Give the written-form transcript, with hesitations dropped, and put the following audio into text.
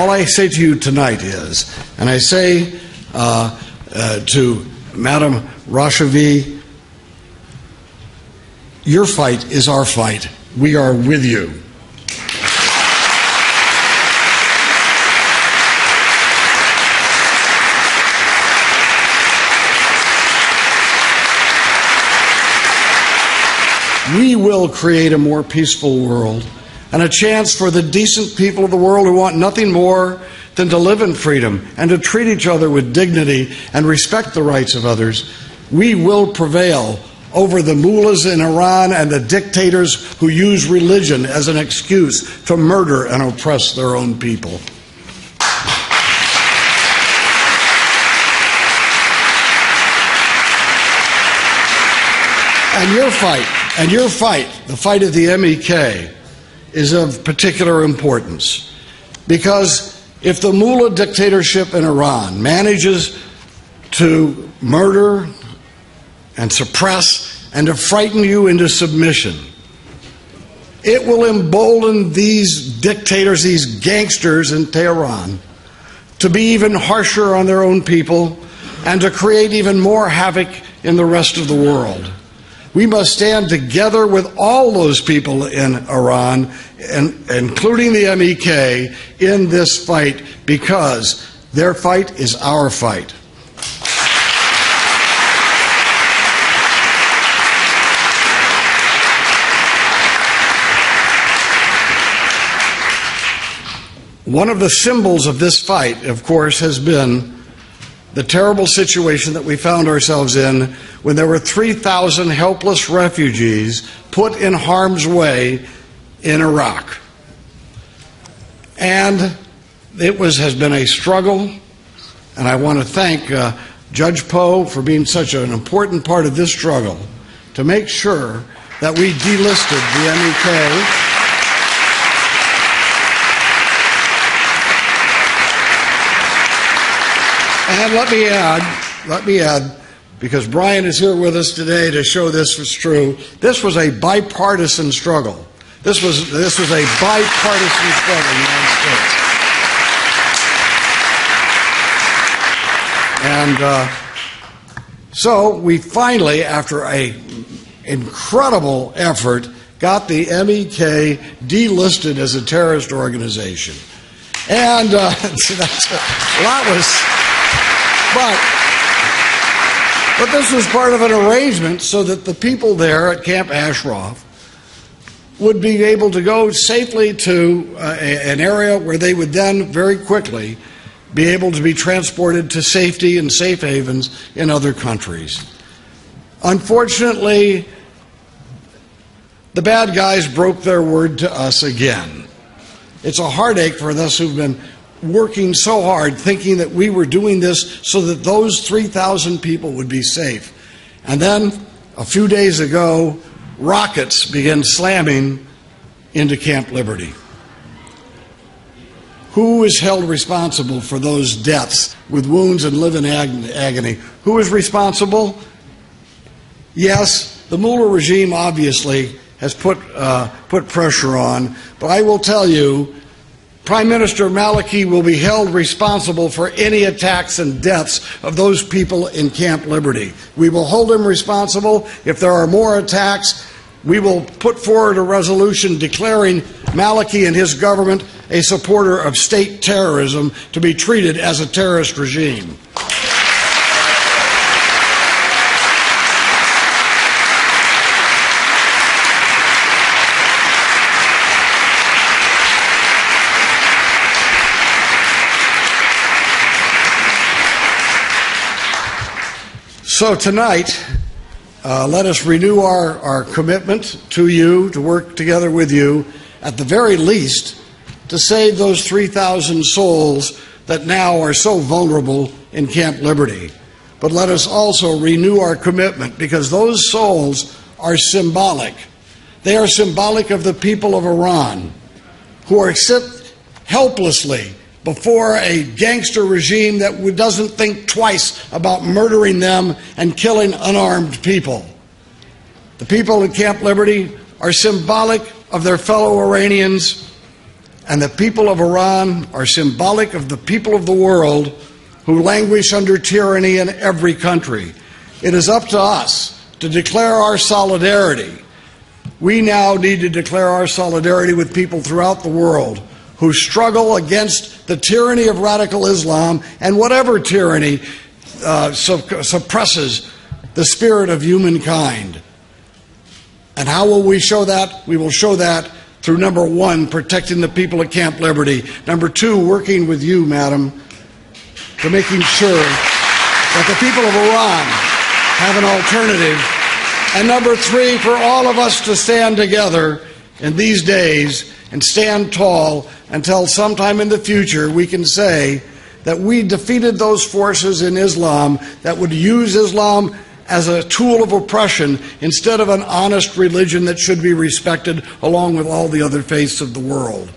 all I say to you tonight is, and I say to Madam Rashavi, your fight is our fight. We are with you. We will create a more peaceful world and a chance for the decent people of the world who want nothing more than to live in freedom and to treat each other with dignity and respect the rights of others. We will prevail over the mullahs in Iran and the dictators who use religion as an excuse to murder and oppress their own people. And your fight, the fight of the MEK, is of particular importance. Because if the mullah dictatorship in Iran manages to murder and suppress and to frighten you into submission, it will embolden these dictators, these gangsters in Tehran, to be even harsher on their own people and to create even more havoc in the rest of the world. We must stand together with all those people in Iran, including the MEK, in this fight, because their fight is our fight. One of the symbols of this fight, of course, has been the terrible situation that we found ourselves in when there were 3,000 helpless refugees put in harm's way in Iraq. And it has been a struggle, and I want to thank Judge Poe for being such an important part of this struggle to make sure that we delisted the MEK. And let me add, because Brian is here with us today to show this was true, this was a bipartisan struggle. This was a bipartisan struggle in the United States. And so we finally, after an incredible effort, got the MEK delisted as a terrorist organization. And so that was... But this was part of an arrangement so that the people there at Camp Ashraf would be able to go safely to an area where they would then very quickly be able to be transported to safety and safe havens in other countries. Unfortunately, the bad guys broke their word to us again. It's a heartache for us who've been working so hard, thinking that we were doing this so that those 3,000 people would be safe. And then, a few days ago, rockets began slamming into Camp Liberty. Who is held responsible for those deaths with wounds and live in agony? Who is responsible? Yes, the mullah regime obviously has put pressure on, but I will tell you, Prime Minister Maliki will be held responsible for any attacks and deaths of those people in Camp Liberty. We will hold him responsible. If there are more attacks, we will put forward a resolution declaring Maliki and his government a supporter of state terrorism to be treated as a terrorist regime. So tonight, let us renew our commitment to you, to work together with you, at the very least, to save those 3,000 souls that now are so vulnerable in Camp Liberty. But let us also renew our commitment, because those souls are symbolic. They are symbolic of the people of Iran, who are sit helplessly before a gangster regime that doesn't think twice about murdering them and killing unarmed people. The people in Camp Liberty are symbolic of their fellow Iranians, And the people of Iran are symbolic of the people of the world who languish under tyranny in every country. It is up to us to declare our solidarity. We now need to declare our solidarity with people throughout the world who struggle against the tyranny of radical Islam and whatever tyranny suppresses the spirit of humankind. And how will we show that? We will show that through, number one, protecting the people at Camp Liberty. Number two, working with you, madam, to making sure that the people of Iran have an alternative. And number three, for all of us to stand together in these days and stand tall until sometime in the future we can say that we defeated those forces in Islam that would use Islam as a tool of oppression instead of an honest religion that should be respected along with all the other faiths of the world.